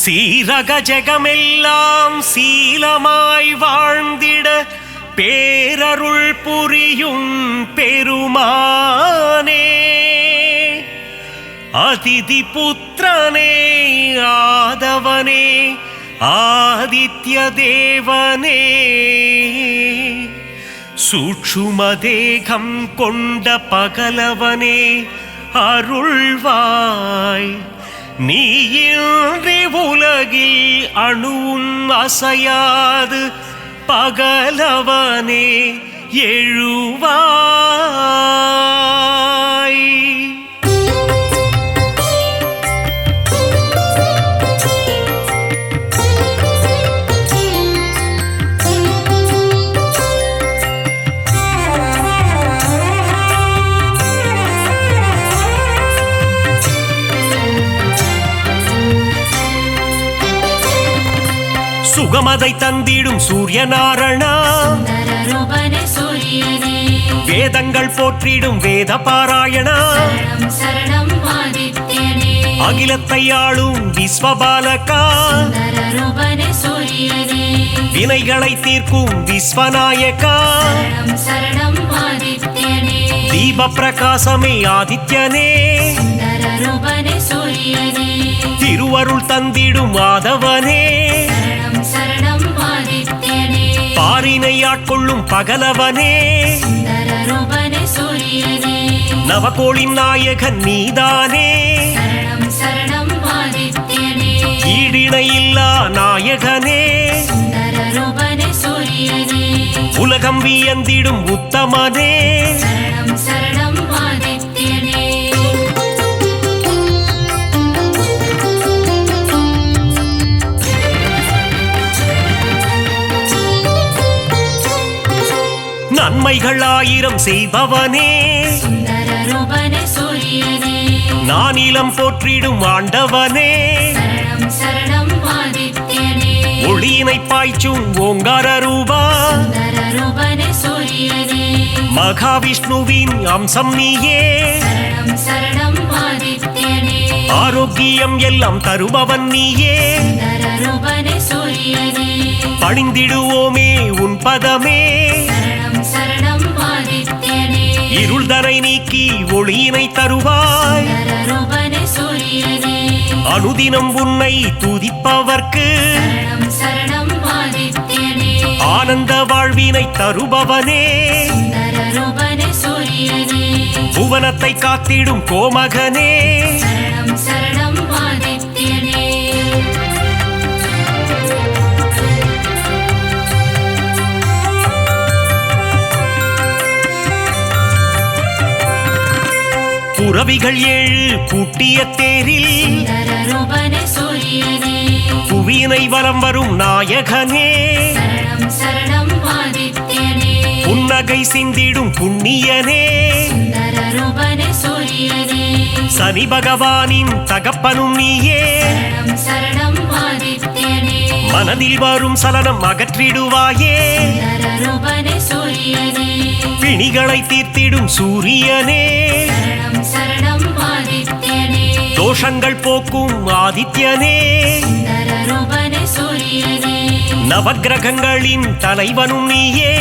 சீரக ஜெகமெல்லாம் சீலமாய் வாழ்ந்திட பேரருள் புரியும் பெருமானே, அதிதி புத்திரனே, ஆதவனே, ஆதித்ய தேவனே, சூட்சும தேகம் கொண்ட பகலவனே, அருள்வாய். நீயின்றி உலகில் அணுவும் அசையாது பகலவனே எழுவாய். சுகமதை தந்திடும் சூரியநாரணா, வேதங்கள் போற்றிடும் வேத பாராயணா, அகிலத்தை ஆளும் விஸ்வபாலகா, வினைகளை தீர்க்கும் விஸ்வநாயகா, தீப பிரகாசமே ஆதித்யனே, திருவருள் தந்திடும் மாதவனே, பாரினை ஆட்கொள்ளும் பகலவனே, நவகோளின் நாயகன் நீதானே, ஈடிணையில்லா நாயகனே, உலகம் வியந்திடும் உத்தமனே, நன்மைகள் ஆயிரம் செய்பவனே, நானிலம் போற்றிடும் ஆண்டவனே, ஒளியினை பாய்ச்சும் ஓங்கார ரூபா, மகாவிஷ்ணுவின் அம்சம் நீயே, ஆரோக்கியம் எல்லாம் தருபவன் நீயே, பணிந்திடுவோமே உன் பதமே, இருள்தனை நீக்கி ஒளியினை தருவாய், அனுதினம் உன்னை துதிப்பவர்க்கு ஆனந்த வாழ்வினை தருபவனே, புவனத்தை காத்திடும் கோமகனே, புரவிகள் ஏழு பூட்டிய தேரில் புவியினை வலம் வரும் நாயகனே, புன்னகை சிந்திடும் புண்ணியனே, சனி பகவானின் தகப்பனும் நீயே, மனதில் வரும் சலனம் அகற்றிடுவாயே, பிணிகளை தீர்த்திடும் சூரியனே, தோஷங்கள் போக்கும் ஆதித்யனே, நவக்கிரகங்களின் தலைவனும் நீயே,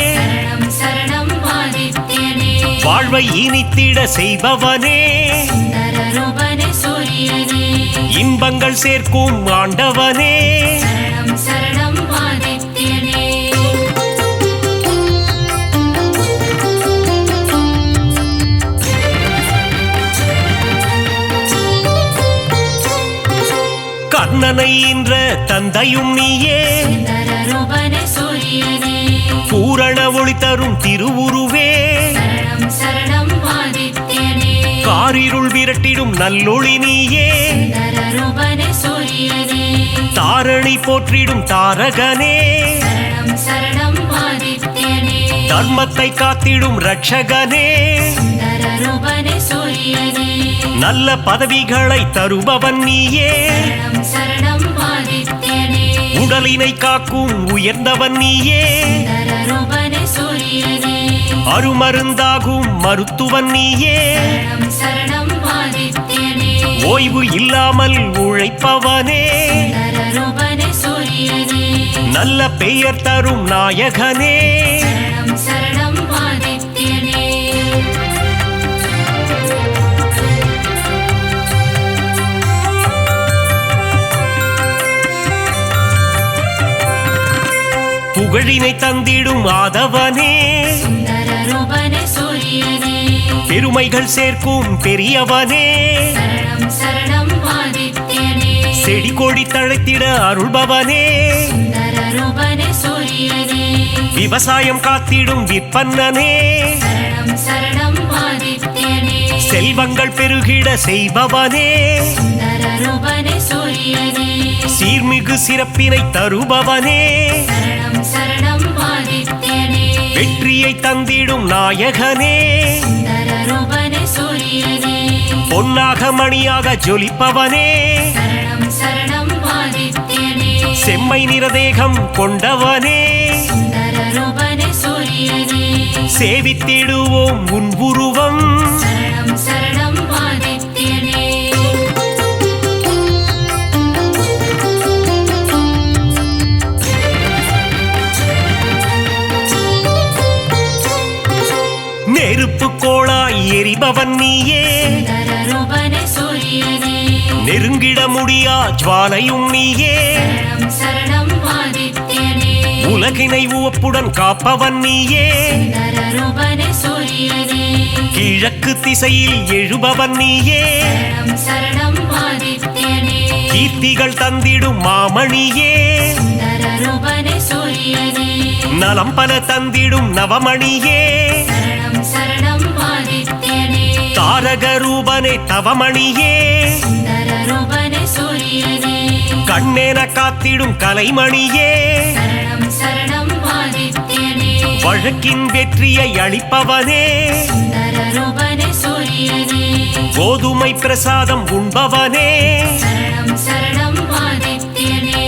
வாழ்வை இனித்திட செய்பவனே, இன்பங்கள் சேர்க்கும் ஆண்டவனே, கண்ணனை என்ற தந்தையும் நீயே, பூரண ஒளி தரும் திருவுருவே, காரிருள் விரட்டிடும் நல்லொளி நீயே, தாரணி போற்றிடும் தாரகனே, தர்மத்தை காத்திடும் ரட்சகனே, நல்ல பதவிகளை தருபவன் நீயே, உடலினை காக்கும் உயர்ந்தவன் நீயே, அருமருந்தாகும் மருத்துவன் நீயே, ஓய்வு இல்லாமல் உழைப்பவனே சுந்தரரூபனே சூரியனே நல்ல பெயர் தரும் நாயகனே சரணம் சரணம் ஆதித்யனே புகழினை தந்திடும் ஆதவனே சுந்தரரூபனே சூரியனே பெருமைகள் சேர்க்கும் பெரியவனே சரணம் சரணம் ஆதித்யனே செடி கொடி தழைத்திட அருள்பவனே சுந்தரரூபனே சூரியனே விவசாயம் காத்திடும் விற்பன்னனே சரணம் சரணம் ஆதித்யனே செல்வங்கள் பெருகிட செய்பவனே சுந்தரரூபனே சூரியனே சீர்மிகு சிறப்பினை தருபவனே சரணம் சரணம் ஆதித்யனே வெற்றியை தந்திடும் நாயகனே சுந்தரரூபனே சூரியனே பொன்னாக மணியாக ஜொலிப்பவனே சரணம் சரணம் ஆதித்யனே செம்மை நிறதேகம் கொண்டவனே சுந்தரரூபனே சூரியனே சேவித்திடுவோம் உன் உருவம் சரணம் சரணம் ஆதித்யனே நெருப்பு கோளாய் எரிபவன் நீயே சுந்தரரூபனே சூரியனே நெருங்கிட முடியா ஜுவாலையும் நீயே சரணம் சரணம் ஆதித்யனே உலகினை உவப்புடன் காப்பவன் நீயே சுந்தரரூபனே சூரியனே கிழக்கு திசையில் எழுபவன் நீயே சரணம் சரணம் ஆதித்யனே கீர்த்திகள் தந்திடும் மாமணியே சுந்தரரூபனே சூரியனே நலம் பல தந்திடும் நவமணியே சரணம் சரணம் ஆதித்யனே தாரக ரூபனே தவமணியே சுந்தரரூபனே சூரியனே கண்ணென காத்திடும் கலைமணியே சரணம் சரணம் ஆதித்யனே வழக்கின் வெற்றியை அளிப்பவனே சுந்தரரூபனே சூரியனே கோதுமை பிரசாதம் உண்பவனே சரணம் சரணம் ஆதித்யனே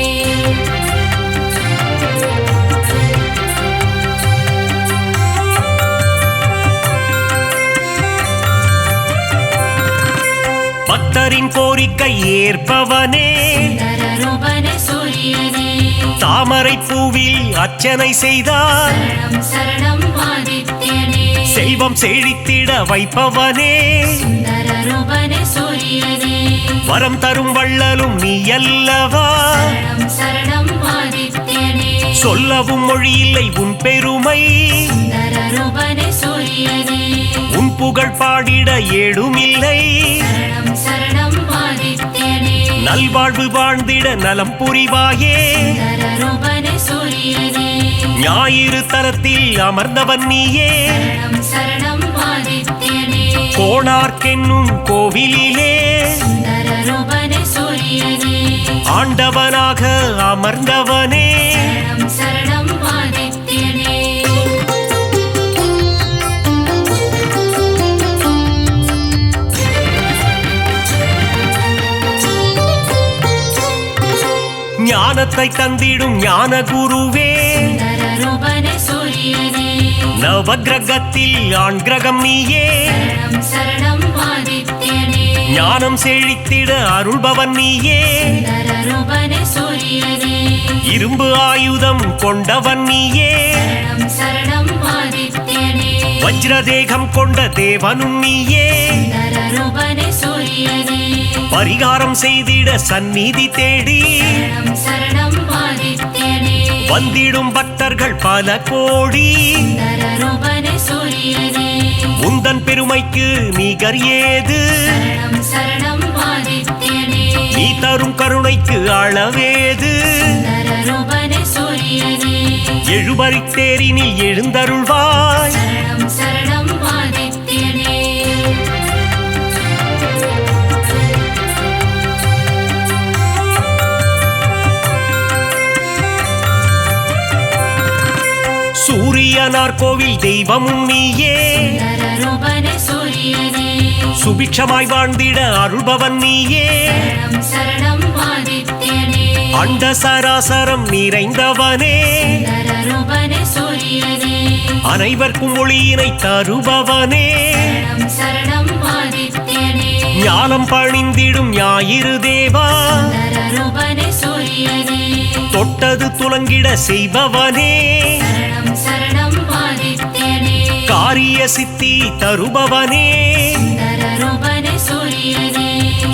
பக்தரின் கோரிக்கை ஏற்பவனே சுந்தரரூபனே சூரியனே தாமரை பூவில் அர்ச்சனை செய்தார் சரணம் சரணம் ஆதித்யனே செல்வம் செழித்திட வைப்பவனே சுந்தரரூபனே சூரியனே வரம் தரும் வள்ளலும் நீ அல்லவா சரணம் சரணம் ஆதித்யனே சொல்லவும் மொழியில்லை உன் பெருமை சுந்தரரூபனே சூரியனே உன் புகழ் பாடிட ஏடுமில்லை சரணம் சரணம் ஆதித்யனே நல்வாழ்வு வாழ்ந்திட நலம் புரிவாயே சுந்தரரூபனே சூரியனே ஞாயிறு தலத்தில் அமர்ந்தவன் நீயே சரணம் சரணம் ஆதித்யனே கோணார்க்கென்னும் கோவிலிலே சுந்தரரூபனே சூரியனே ஆண்டவனாக அமர்ந்தவனே சரணம் சரணம் ஆதித்யனே ஞானத்தை தந்திடும் ஞான குருவே சுந்தரரூபனே சூரியனே நவகிரகத்தில் ஆண் கிரகம் நீயே சரணம் சரணம் ஆதித்யனே ஞானம் செழித்திட அருள்பவன் நீயே சுந்தரரூபனே சூரியனே இரும்பு ஆயுதம் கொண்டவன் நீயே சரணம் சரணம் ஆதித்யனே வஜ்ரதேகம் கொண்ட தேவனும் நீயே சுந்தரரூபனே சூரியனே பரிகாரம் செய்திட சந்நிதி தேடி சரணம் சரணம் ஆதித்யனே வந்திடும் பக்தர்கள் பல கோடி சுந்தரரூபனே சூரியனே உந்தன் பெருமைக்கு நிகர் ஏது சரணம் சரணம் ஆதித்யனே நீ தரும் கருணைக்கு அளவேது சுந்தரரூபனே சூரியனே எழுபறித் தேரினில் எழுந்தருள்வாய் சரணம் சரணம் ஆதித்யனே சூரியனார் கோவில் தெய்வமும் நீயே சுந்தரரூபனே சூரியனே சுபிட்சமாய் வாழ்ந்திட அருள்பவன் நீயே சரணம் சரணம் ஆதித்யனே அண்ட சராசரம் நிறைந்தவனே சுந்தரரூபனே சூரியனே அனைவர்க்கும் ஒளியினை தருபவனே சரணம் சரணம் ஆதித்யனே ஞானம் பணிந்திடும் ஞாயிறு தேவா சுந்தரரூபனே சூரியனே தொட்டது துலங்கிட செய்பவனே சரணம் சரணம் ஆதித்யனே காரிய சித்தி தருபவனே சுந்தரரூபனே சூரியனே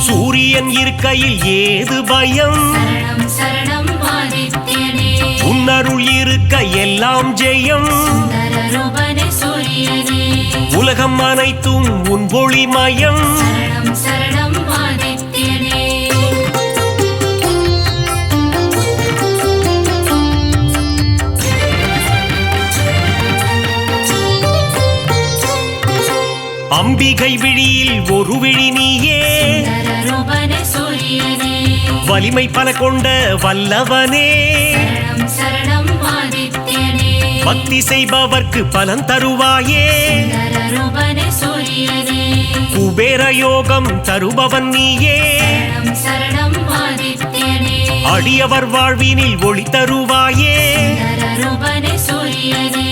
சூரியன் இருக்கையில் ஏது பயம் சரணம் சரணம் ஆதித்யனே உன்னருள் இருக்க எல்லாம் ஜெயம் சுந்தரரூபனே சூரியனே உலகம் அனைத்தும் உன் ஒளிமயம் சரணம் சரணம் ஆதித்யனே அம்பிகை விழியில் ஒரு விழி நீயே சுந்தரரூபனே சூரியனே வலிமை பல கொண்ட வல்லவனே சரணம் சரணம் ஆதித்யனே பக்தி செய்பவர்க்கு பலன் தருவாயே சுந்தரரூபனே சூரியனே குபேர யோகம் தருபவன் நீயே சரணம் சரணம் ஆதித்யனே அடியவர் வாழ்வினில் ஒளி தருவாயே சுந்தரரூபனே சூரியனே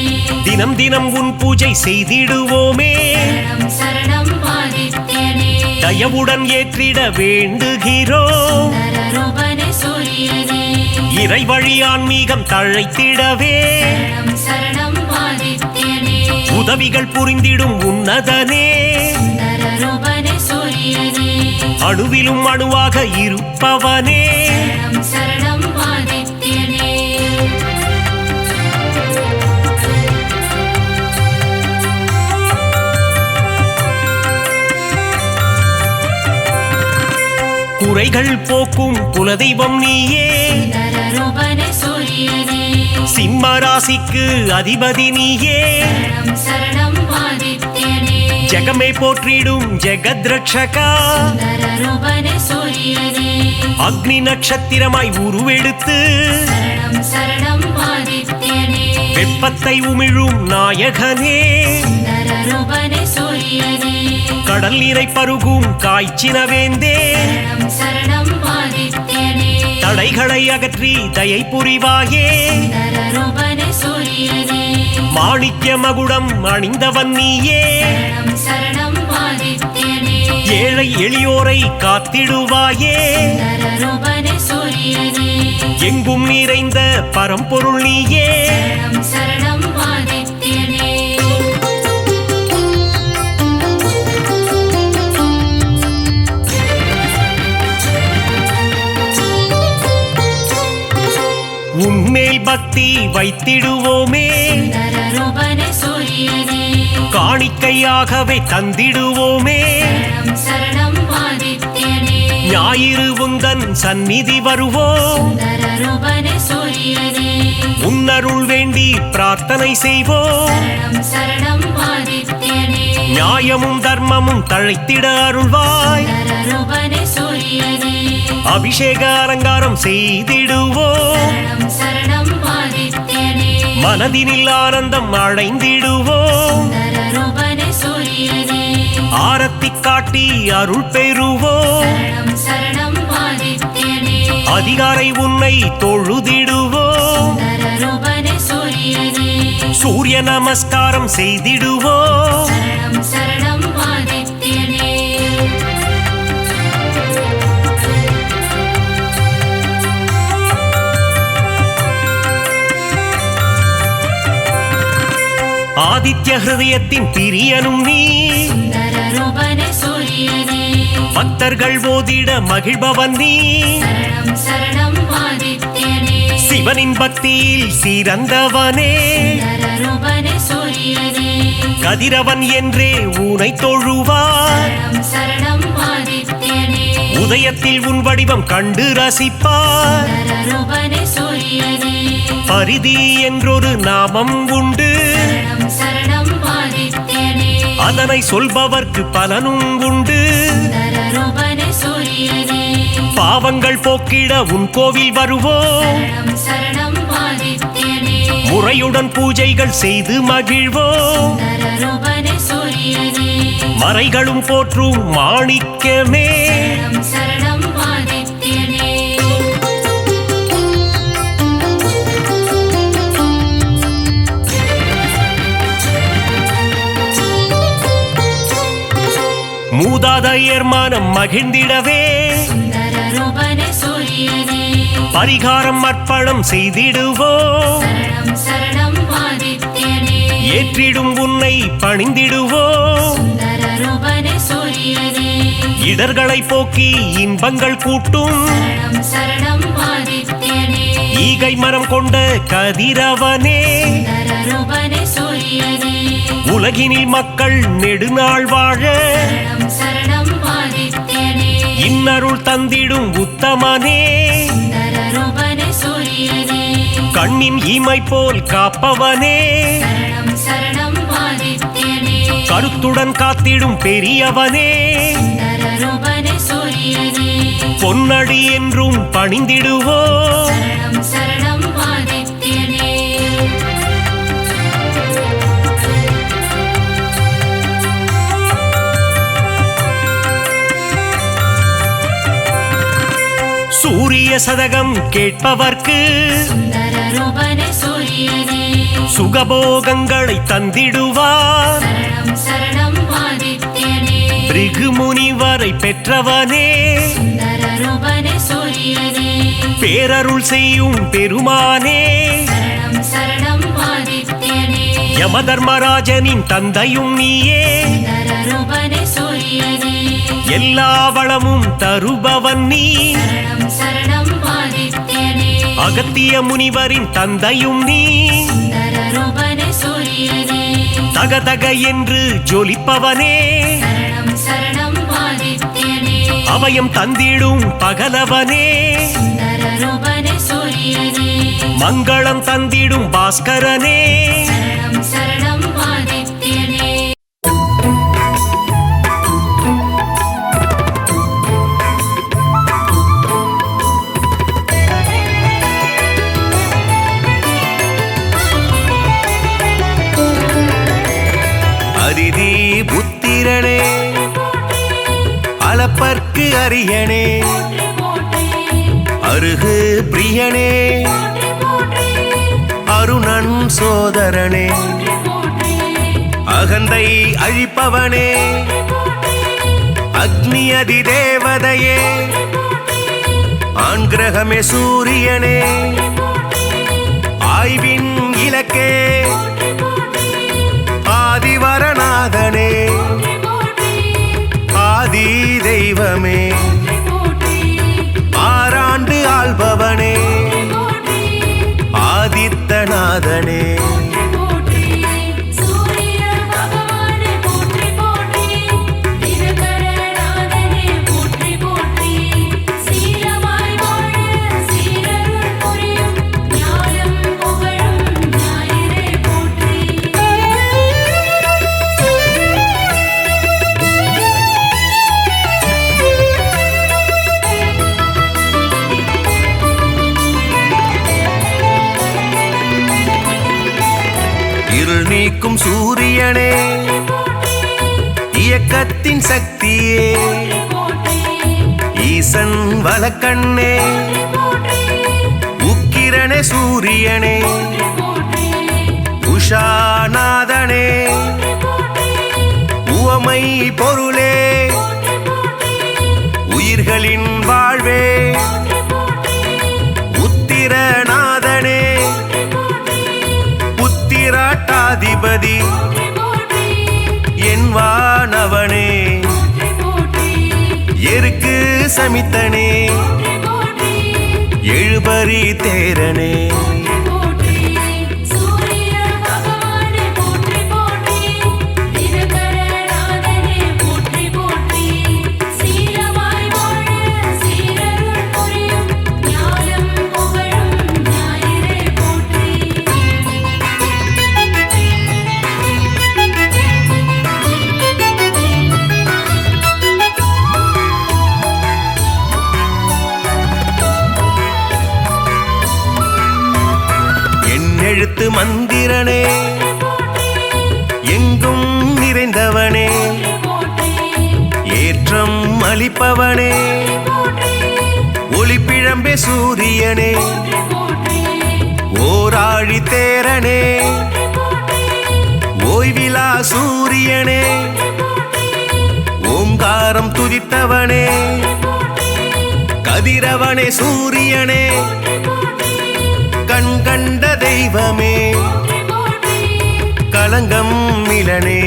தினம் தினம் உன் பூஜை செய்திடுவோமே சரணம் சரணம் ஆதித்யனே தயவுடன் ஏற்றிட வேண்டுகிறோம் சுந்தரரூபனே சூரியனே இறை வழி ஆன்மீகம் தழைத்திடவே சரணம் சரணம் ஆதித்யனே உதவிகள் புரிந்திடும் உன்னதனே சுந்தரரூபனே சூரியனே அணுவிலும் அணுவாக இருப்பவனே சரணம் சரணம் ஆதித்யனே குறைகள் போக்கும் குலதெய்வம் நீயே சுந்தரரூபனே சூரியனே சிம்ம ராசிக்கு அதிபதி நீயே சரணம் சரணம் ஆதித்யனே ஜெகமே போற்றிடும் ஜெகத் ரட்சகா சுந்தரரூபனே சூரியனே அக்னி நட்சத்திரமாய் உருவெடுத்து சரணம் சரணம் ஆதித்யனே வெப்பத்தை உமிழும் நாயகனே சுந்தரரூபனே சூரியனே கடல் நீரை பருகும் காய்ச்சினவேந்தே சரணம் சரணம் ஆதித்யனே தடைகளை அகற்றி தயை புரிவாயே சுந்தரரூபனே சூரியனே மாணிக்ய மகுடம் அணிந்தவன் நீயே சரணம் சரணம் ஆதித்யனே ஏழை எளியோரை காத்திடுவாயே சுந்தரரூபனே சூரியனே எங்கும் நிறைந்த பரம்பொருள் நீயே சரணம் சரணம் ஆதித்யனே உன்மேல் பக்தி வைத்திடுவோமே சுந்தரரூபனே சூரியனே காணிக்கையாகவே தந்திடுவோமே சரணம் சரணம் ஆதித்யனே ஞாயிறு உந்தன் சந்நிதி வருவோம் சுந்தரரூபனே சூரியனே உன்னருள் வேண்டி பிரார்த்தனை செய்வோம் சரணம் சரணம் ஆதித்யனே நியாயமும் தர்மமும் தழைத்திட அருள்வாய் சுந்தரரூபனே சூரியனே அபிஷேக அலங்காரம் செய்திடுவோம் சரணம் சரணம் ஆதித்யனே மனதினில் ஆனந்தம் அடைந்திடுவோம் சுந்தரரூபனே சூரியனே ஆரத்தி காட்டி அருள் பெறுவோம் சரணம் சரணம் ஆதித்யனே அதிகாரை உன்னை தொழுதிடுவோம் சுந்தரரூபனே சூரியனே சூரிய நமஸ்காரம் செய்திடுவோம் சரணம் சரணம் ஆதித்யனே ஆதித்ய ஹிருதயத்தின் பிரியனும் நீ சுந்தரரூபனே சூரியனே பக்தர்கள் ஓதிட மகிழ்பவன் நீ சரணம் சரணம் ஆதித்யனே சிவனின் பக்தியில் சிறந்தவனே சுந்தரரூபனே சூரியனே கதிரவன் என்றே ஊனை தொழுவார் சரணம் சரணம் ஆதித்யனே உதயத்தில் உன் வடிவம் கண்டு ரசிப்பார் சுந்தரரூபனே சூரியனே பரிதி என்றொரு நாமம் உண்டு சரணம் சரணம் ஆதித்யனே அதனை சொல்பவர்க்கு பலனும் உண்டு சுந்தரரூபனே சூரியனே பாவங்கள் போக்கிட உன் கோவில் வருவோம் சரணம் சரணம் ஆதித்யனே முறையுடன் பூஜைகள் செய்து மகிழ்வோம் சுந்தரரூபனே சூரியனே மறைகளும் போற்றும் மாணிக்கமே சரணம் சரணம் ஆதித்யனே மூதாதையர் மனம் மகிழ்ந்திடவே சுந்தர ரூபனே சூரியனே பரிகாரம் அர்ப்பணம் செய்திடுவோம் சரணம் சரணம் ஆதித்யனே ஏற்றிடும் உன்னை பணிந்திடுவோம் சுந்தர ரூபனே சூரியனே இடர்களை போக்கி இன்பங்கள் கூட்டும் சரணம் சரணம் ஆதித்யனே ஈகை மரம் கொண்ட கதிரவனே சுந்தர ரூபனே சூரியனே உலகினில் மக்கள் நெடுநாள் வாழ சரணம் சரணம் ஆதித்யனே இன்னருள் தந்திடும் உத்தமனே சுந்தர ரூபனே சூரியனே கண்ணின் இமை போல் காப்பவனே சரணம் சரணம் ஆதித்யனே கருத்துடன் காத்திடும் பெரியவனே சுந்தர ரூபனே சூரியனே பொன்னடி என்றும் பணிந்திடுவோம் சரணம் சரணம் ஆதித்யனே சூரிய சதகம் கேட்பவர்க்கு சுந்தர ரூபனே சூரியனே சுகபோகங்களை தந்திடுவார் சரணம் சரணம் ஆதித்யனே பிருகு முனிவரை பெற்றவனே சுந்தர ரூபனே சூரியனே பேரருள் செய்யும் பெருமானே சரணம் சரணம் ஆதித்யனே யமதர்மராஜனின் தந்தையும் நீயே சுந்தர ரூபனே சூரியனே எல்லா வளமும் தருபவன் நீ சரணம் சரணம் ஆதித்யனே அகத்திய முனிவரின் தந்தையும் நீ சுந்தர ரூபனே சூரியனே தகதக என்று ஜொலிப்பவனே சரணம் சரணம் ஆதித்யனே அபயம் தந்திடும் பகலவனே சுந்தர ரூபனே சூரியனே மங்களம் தந்திடும் பாஸ்கரனே சரணம் சரணம் ஆதித்யனே அதிதி புத்திரனே அளப்பற்கு அரியனே அருகு பிரியனே அருணன் சோதரனே அகந்தை அழிப்பவனே அக்னி அதி தேவதையே ஆண் கிரகமே சூரியனே ஆய்வின் இலக்கே ஆதிவரநாதனே ஆதி தெய்வமே ஆறாண்டு ஆள்பவனே ஆதித்தநாதனே இருள் நீக்கும் சூரியனே இயக்கத்தின் சக்தியே ஈசன் வலக்கண்ணே உக்கிரனே சூரியனே உஷாநாதனே உவமை பொருளே உயிர்களின் வாழ்வே உத்திரநாதனே புத்திராட்டாதிபதி என் வானவனே எருக்கு சமித்தனே எழுபறி தேரனே எழுத்து மந்திரனே எங்கும் நிறைந்தவனே ஏற்றம் அளிப்பவனே ஒளிப்பிழம்பே சூரியனே ஓராழி தேரனே ஓய்விலா சூரியனே ஓம் ஓங்காரம் துதித்தவனே கதிரவனே சூரியனே கண் கண்ட தெய்வமே கலங்கம் மிலனே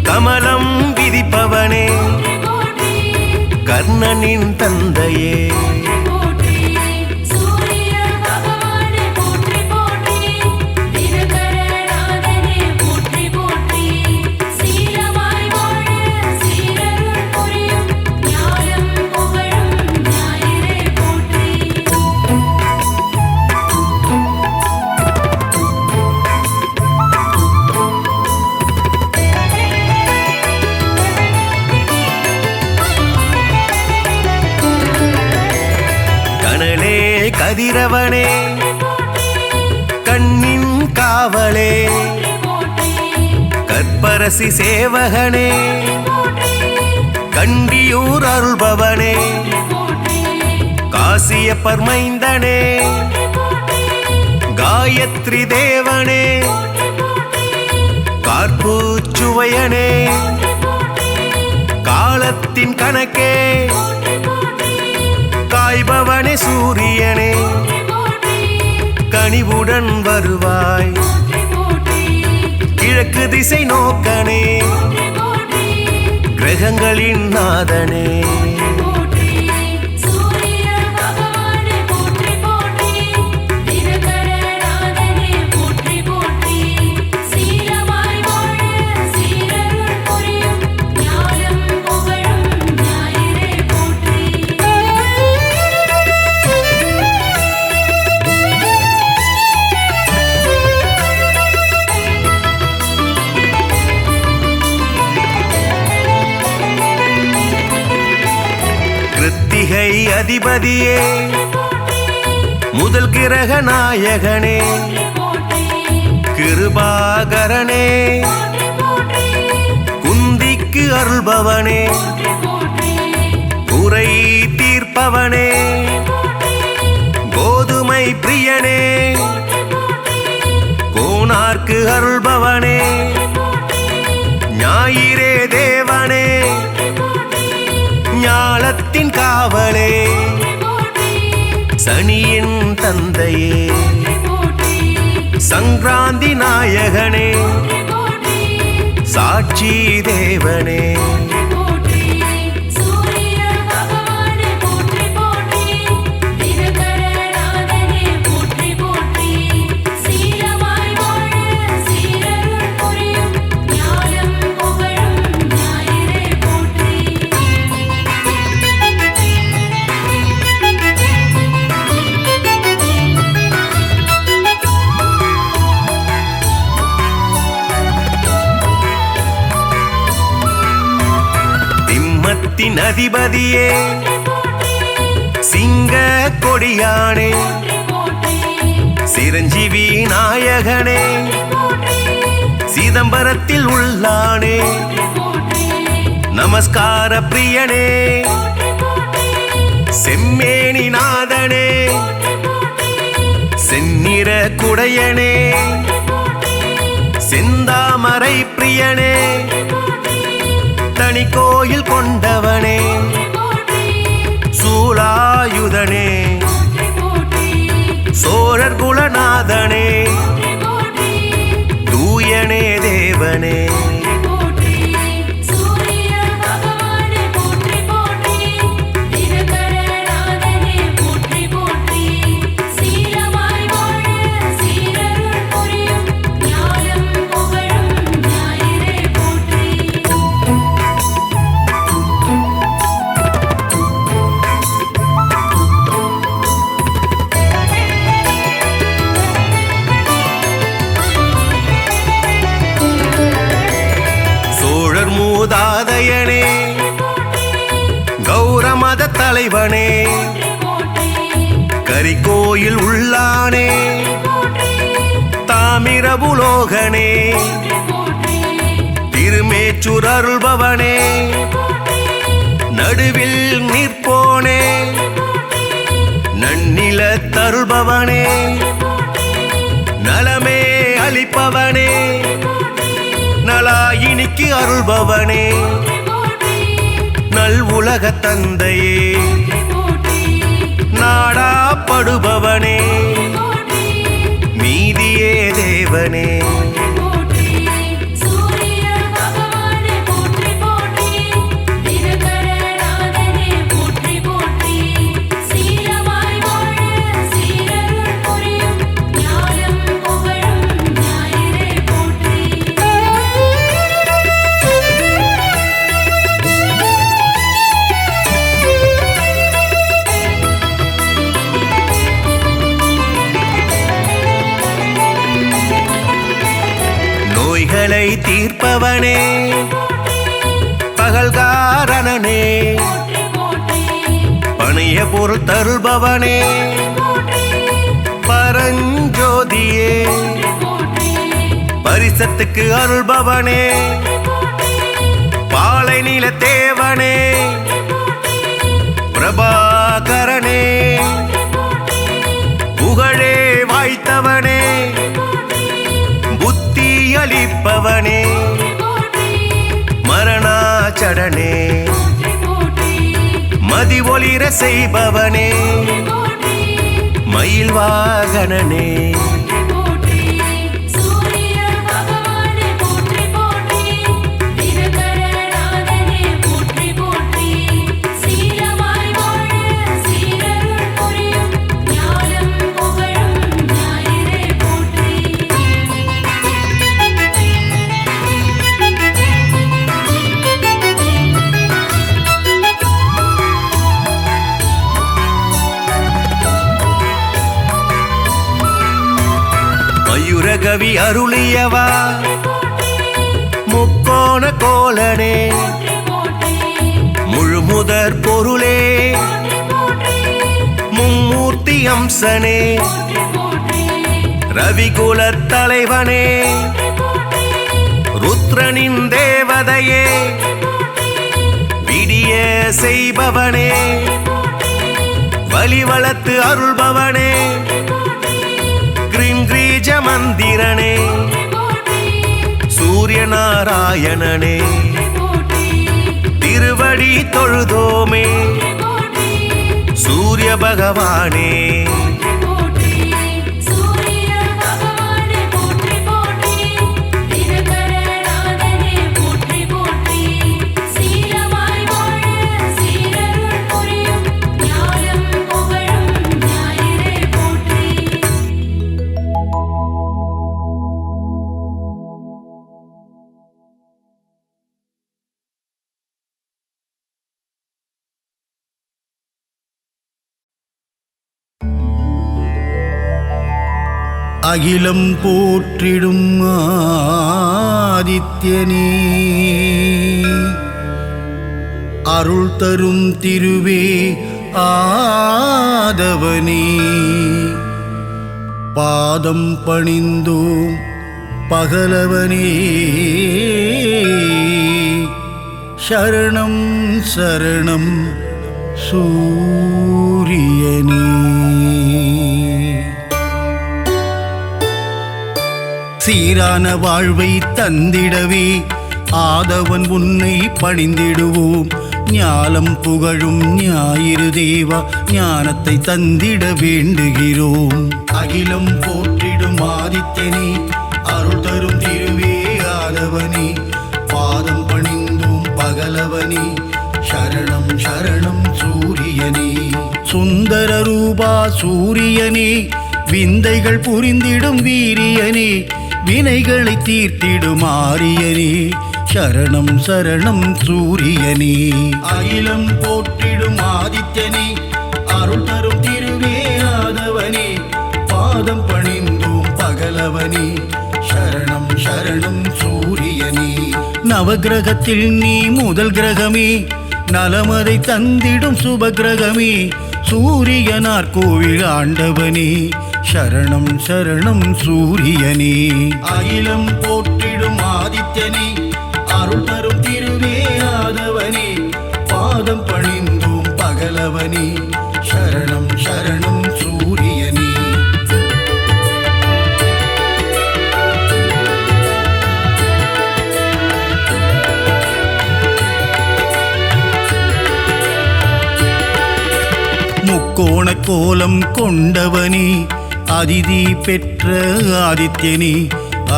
கமலம் விதிப்பவனே கர்ணனின் தந்தையே கதிரவனே கண்ணின் காவலே கற்பரசி சேவகனே கண்டியூர் அருள்பவனே காசியப்பர் மைந்தனே காயத்ரி தேவனே கார்பூச்சுவையனே காலத்தின் கணக்கே காய்பவனே சூரியனே கனிவுடன் வருவாய் கிழக்கு திசை நோக்கனே கிரகங்களின் நாதனே கிருத்திகை அதிபதியே முதல் கிரக நாயகனே கிருபாகரனே குந்திக்கு அருள்பவனே குறை தீர்ப்பவனே கோதுமை பிரியனே கோனார்க்கு அருள்பவனே ஞாயிறே தேவனே ஞாலத்தின் காவலே சனியின் தந்தையே சங்கராந்தி நாயகனே சாட்சி தேவனே அதிபதியே சிங்க கொடியானே சிரஞ்சீவி நாயகனே சிதம்பரத்தில் உள்ளானே நமஸ்கார பிரியனே செம்மேனி நாதனே செந்நிற குடையனே செந்தாமரை பிரியனே தனி கோயில் கொண்டவனே சூலாயுதனே சோழர் குலநாதனே தூயனே தேவனே மூதாதையனே கௌரமத தலைவனே கரிகோயில் உள்ளானே தாமிரபுலோகனே திருமேச்சூர் அருள்பவனே நடுவில் நிற்போனே நன்னில தருள்பவனே நலமே அளிப்பவனே நலாயினிக்கு அருள்பவனே நல் உலக தந்தையே நாடாப்படுபவனே நீதியே தேவனே நோய்களை தீர்ப்பவனே பகல்காரணனே பணிய பொருள் தருள்பவனே பரஞ்சோதியே பரிசத்துக்கு அருள்பவனே பாலை நில தேவனே பிரபாகரனே புகழே வாய்த்தவனே புத்தி அளிப்பவனே மரணாச்சடனே மதி ஒளிர செய்பவனே மயில் வாகனனே மயூரகவி அருளியவா முக்கோண கோலனே முழுமுதற் பொருளே மும்மூர்த்தி அம்சனே ரவிகுலத் தலைவனே ருத்ரனின் தேவதையே விடிய செய்பவனே வலிவளத்து அருள்பவனே கிரீஞ்ச மந்திரனே சூரிய நாராயணனே திருவடி தொழுதோமே சூரிய பகவானே அகிலம் போற்றிடும் ஆதித்யனே அருள் தரும் திருவே ஆதவனே பாதம் பணிந்தோம் பகலவனே சரணம் சரணம் சூரியனே சீரான வாழ்வை தந்திடவே ஆதவன் உன்னை பணிந்திடுவோம் ஞாலம் புகழும் ஞாயிறு தேவா ஞானத்தை தந்திட வேண்டுகிறோம் அகிலம் போற்றிடும் ஆதித்யனே அருள் தரும் திருவே ஆதவனே பாதம் பணிந்தோம் பகலவனே சரணம் சரணம் சூரியனே சுந்தர ரூபா சூரியனே விந்தைகள் புரிந்திடும் வீரியனே வினைகளை தீர்த்திடும் ஆரியனே சரணம் சரணம் சூரியனே அகிலம் போற்றிடும் ஆதித்யனே அருள் தரும் திருவே ஆதவனே பாதம் பணிந்தோம் பகலவனே சரணம் சரணம் சூரியனே நவகிரகத்தில் நீ முதல் கிரகமே நலமதை தந்திடும் சுபகிரகமே சூரியனார் கோவில் ஆண்டவனே சரணம் சரணம் சூரியனே அகிலம் போற்றிடும் ஆதித்யனே அருள் தரும் திருவே ஆதவனே பாதம் பணிந்தோம் பகலவனே சரணம் சரணம் சூரியனே கோணக்கோலம் கொண்டவனே அதிதி பெற்ற ஆதித்யனே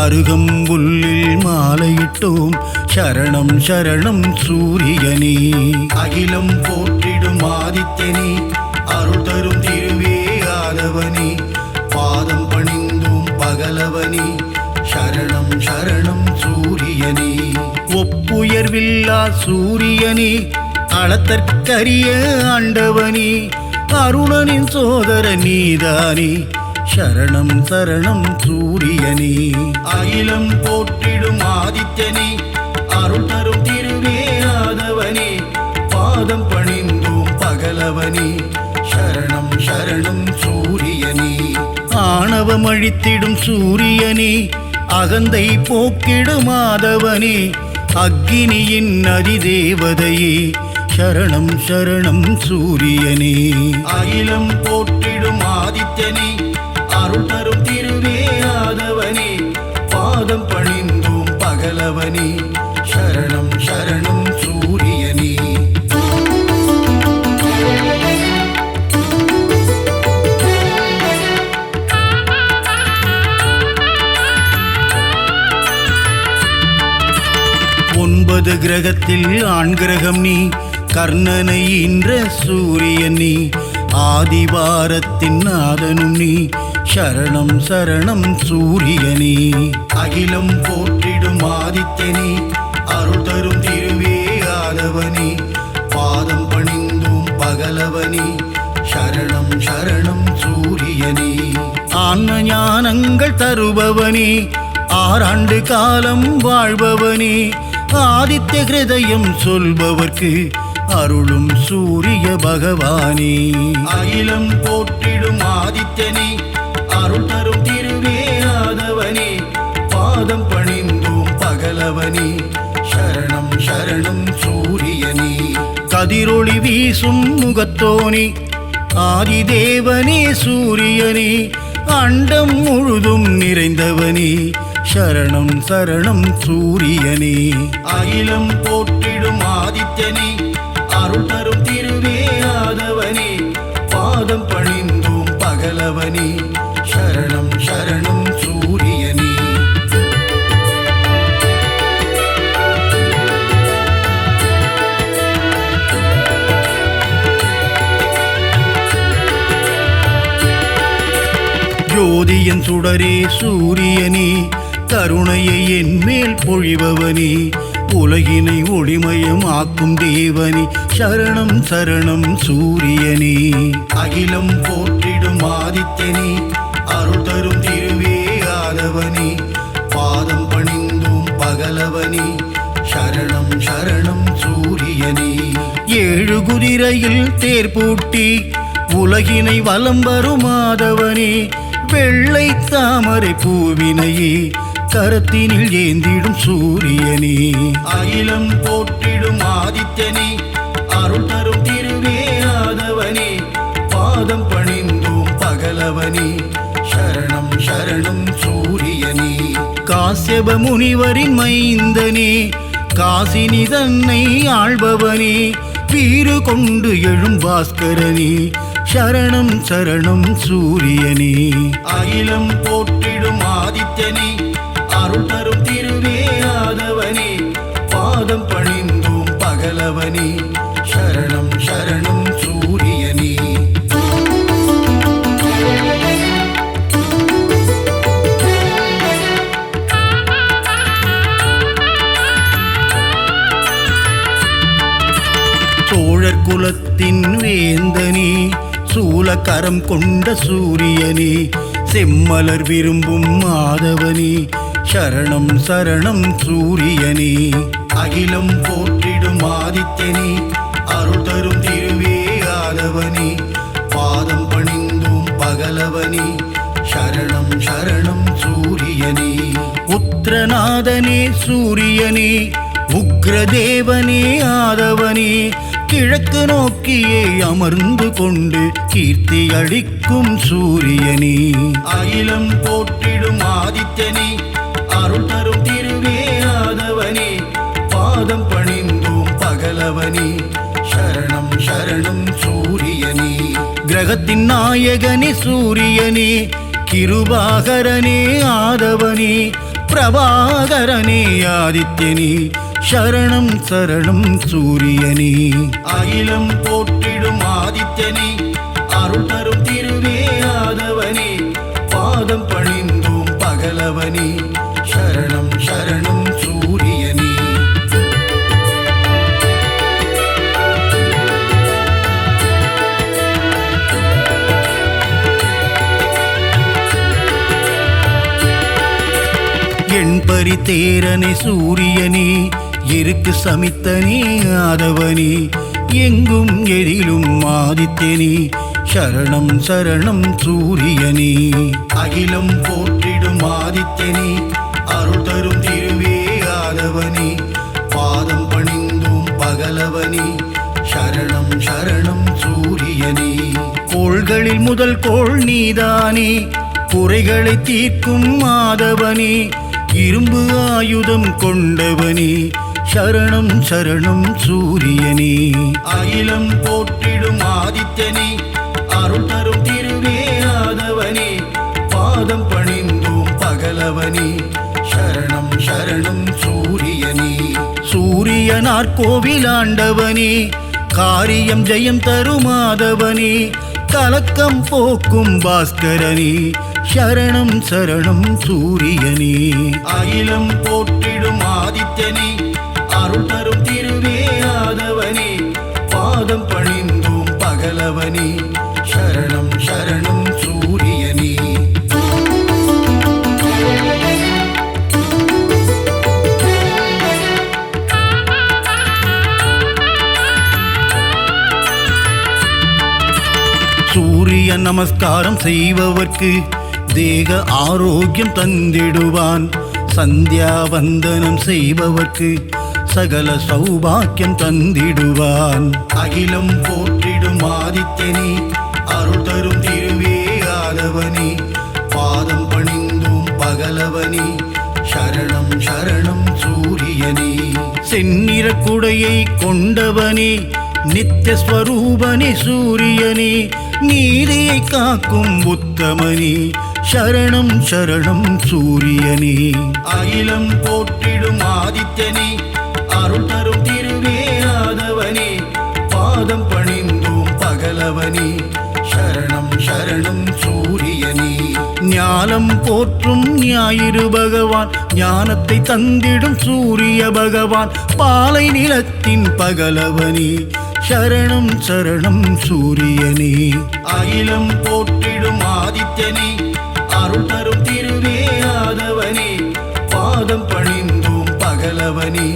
அருகம்புல்லில் மாலையிட்டோம் சரணம் சரணம் சூரியனே அகிலம் போற்றிடும் ஆதித்யனே அருள் தரும் திருவே ஆதவனே பாதம் பணிந்தோம் பகலவனே சரணம் சரணம் சூரியனே ஒப்புயர்வில்லா சூரியனே அளத்தற்கரிய ஆண்டவனே அருணனின் சோதர நீதானே சரணம் சரணம் சூரியனே அகிலம் போற்றிடும் ஆதித்யனே அருள் தரும் திருவே ஆதவனே பாதம் பணிந்தோம் பகலவனே சரணம் சரணம் சூரியனே ஆணவம் அழித்திடும் சூரியனே அகந்தை போக்கிடும் ஆதவனே அக்கினியின் அதிதேவதையே சரணம் சரணம் சூரியனே அகிலம் போற்றிடும் ஆதித்யனே அருள் தரும் திருவே ஆதவனே பாதம் பணிந்தோம் பகலவனே சரணம் சரணம் சூரியனே ஒன்பது கிரகத்தில் ஆண் கிரகம் நீ கர்ணனை ஈன்ற சூரியன் நீ ஆதிவாரத்தின் நாதனும் நீ சரணம் சரணம் சூரியனே அகிலம் போற்றிடும் ஆதித்யனே அருள் தரும் திருவே ஆதவனே பாதம் பணிந்தோம் பகலவனே சரணம் சரணம் சூரியனே ஆன்ம ஞானங்கள் தருபவனே ஆறாண்டு காலம் வாழ்பவனே ஆதித்ய ஹிருதயம் சொல்பவர்க்கு அருளும் சூரிய பகவானே அகிலம் போற்றிடும் ஆதித்யனே அருள் தரும் திருவே ஆதவனே பாதம் பணிந்தோம் பகலவனே சரணம் சரணம் சூரியனே கதிரொளி வீசும் முகத்தோனே ஆதிதேவனே சூரியனே அண்டம் முழுதும் நிறைந்தவனே சரணம் சரணம் சூரியனே அகிலம் போற்றிடும் ஆதித்யனே அருள் தரும் திருவே ஆதவனே பாதம் பணிந்தோம் பகலவனே சரணம் சரணம் சூரியனே ஜோதியன் சுடரே சூரியனே கருணையை என் மேல் பொழிபவனே உலகினை ஒளிமயம் ஆக்கும் தேவனே சரணம் சரணம் சூரியனே அகிலம் போற்றிடும் ஆதித்யனே அருள் தரும் திருவே ஆதவனே பாதம் பணிந்தோம் பகலவனே சரணம் சரணம் சூரியனே ஏழு குதிரையில் தேர் பூட்டி உலகினை வலம் வரும் ஆதவனே வெள்ளை தாமரை பூவினையே கரத்தினில் ஏந்திடும் சூரியனே அகிலம் போற்றிடும் ஆதித்யனே அருள் தரும் திருவே ஆதவனே பாதம் பணிந்தோம் பகலவனே சரணம் சரணம் சூரியனே காஸ்யப முனிவரின் மைந்தனே காசினி தன்னை ஆள்பவனே வீறு கொண்டு எழும் பாஸ்கரனே சரணம் சரணம் சூரியனே அகிலம் போற்றிடும் ஆதித்யனே அருள் தரும் திருவே ஆதவனே பாதம் பணிந்தோம் பகலவனே சரணம் சரணம் சூரியனே சோழர் குலத்தின் வேந்தனே சூலக்கரம் கொண்ட சூரியனே செம்மலர் விரும்பும் மாதவனே சரணம் சரணம் சூரியனே அகிலம் போற்றிடும் ஆதித்யனே அருள் தரும் திருவே ஆதவனே பாதம் பணிந்தோம் பகலவனே சரணம் சரணம் சூரியனே உத்திரநாதனே சூரியனே உக்ரதேவனே ஆதவனே கிழக்கு நோக்கியே அமர்ந்து கொண்டு கீர்த்தி அளிக்கும் சூரியனே அகிலம் போற்றிடும் ஆதித்யனே அருள் தரும் திருவே ஆதவனே பாதம் பணிந்தோம் பகலவனே சரணம் சரணம் சூரியனே கிரகத்தின் நாயகனே சூரியனே கிருபாகரனே ஆதவனே பிரபாகரனே ஆதித்யனே சரணம் சரணம் சூரியனே அகிலம் போற்றிடும் ஆதித்யனே அருள் தரும் திருவே ஆதவனே பாதம் பணிந்தோம் பகலவனே சரணம் சரணம் சூரியனே எண்பரி தேரனே சூரியனே எருக்கு சமித்தனே ஆதவனே எங்கும் எதிலும் ஆதித்யனே சரணம் சரணம் சூரியனே அகிலம் போற்றிடும் ஆதித்யனே அருள் தரும் திருவே ஆதவனே பாதம் பணிந்தோம் பகலவனே சரணம் சரணம் சூரியனே கோள்களில் முதல் கோள் நீதானே குறைகளை தீர்க்கும் ஆதவனே இரும்பு ஆயுதம் கொண்டவனே சரணம் சரணம் சூரியனே அகிலம் போற்றிடும் ஆதித்யனே அருள் தரும் திருவே ஆதவனே பாதம் பணிந்தோம் பகலவனே சரணம் சரணம் சூரியனே சூரியனார் கோவிலாண்டவனே காரியம் ஜெயம் தரும் ஆதவனே கலக்கம் போக்கும் பாஸ்கரனே சரணம் சரணம் சூரியனே அகிலம் போற்றிடும் ஆதித்யனே அருள் தரும் திருவே ஆதவனே பாதம் பணிந்தோம் பகலவனே சரணம் சரணம் சூரியனே சூரிய நமஸ்காரம் செய்பவர்க்கு தேக ஆரோக்கியம் தந்திடுவான் சந்தியாவந்தனம் செய்பவர்க்கு சகல சௌபாக்கியம் தந்திடுவான் அகிலம் போற்றிடும் ஆதித்யனே அருள் தரும் திருவே ஆதவனே பாதம் பணிந்தோம் பகலவனே சரணம் சரணம் சூரியனே செந்நிற குடையை கொண்டவனே நித்திய ஸ்வரூபனே சூரியனே நீதியை காக்கும் உத்தமனே சரணம் சரணம் சூரியனே அகிலம் போற்றிடும் ஆதித்யனே அருள் தரும் திருவே ஆதவனே பாதம் பணிந்தோம் பகலவனே சரணம் சரணம் சூரியனே ஞானம் போற்றும் ஞாயிறு பகவான் ஞானத்தை தந்திடும் சூரிய பகவான் பாலை நிலத்தின் பகலவனே சரணம் சரணம் சூரியனே அகிலம் போற்றிடும் ஆதித்யனே அருள் தரும் திருவே ஆதவனே பாதம் பணிந்தோம் பகலவனே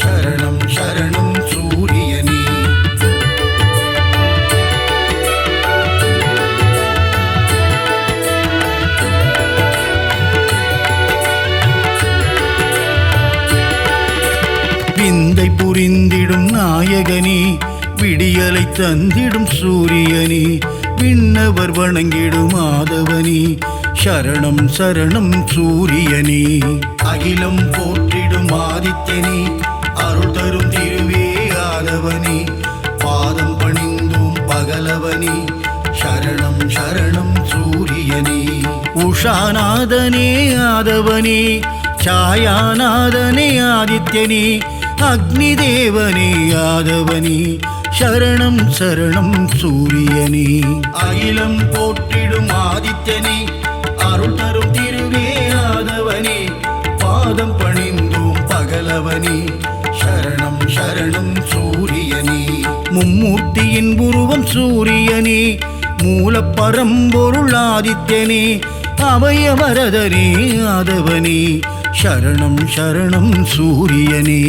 சரணம் சரணம் சூரியனே விந்தை புரிந்திடும் நாயகனே விடியலை தந்திடும் சூரியனே விண்ணவர் வணங்கிடும் ஆதவனே சரணம் சரணம் சூரியனே அகிலம் போற்றிடும் ஆதித்யனே அருள் தரும் திருவே ஆதவனே பாதம் பணிந்தோம் பகலவனே சரணம் சரணம் சூரியனே உஷாநாதனே ஆதவனே சாயாநாதனே ஆதித்யனே அக்னி தேவனே ஆதவனே சரணம் சரணம் சூரியனே அகிலம் போற்றிடும் ஆதித்யனே அருள் தரும் திருவே ஆதவனே பாதம் பணிந்தோம் பகலவனே சரணம் சரணம் சூரியனே மும்மூர்த்தியின் உருவம் சூரியனே மூலப்பரம்பொருள் ஆதித்யனே அபயவரதனே ஆதவனே சரணம் சரணம் சூரியனே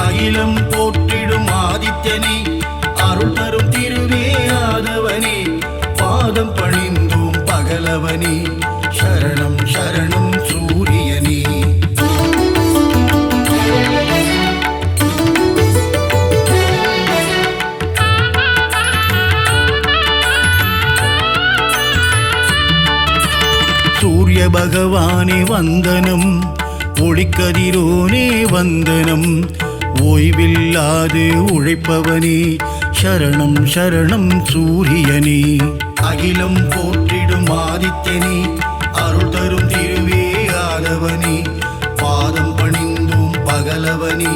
அகிலம் போற்றிடும் ஆதித்யனே அருள் தரும் திருவே ஆதவனே பாதம் பணிந்தோம் பகலவனே சரணம் சரணம் சூரியனே சூரிய பகவானே வந்தனம் ஒளிக்கதிரோனே வந்தனம் ஓய்வில்லாது உழைப்பவனே சரணம் சரணம் சூரியனே அகிலம் போற்றிடும் ஆதித்யனே அருள் தரும் திருவே ஆதவனே பாதம் பணிந்தோம் பகலவனே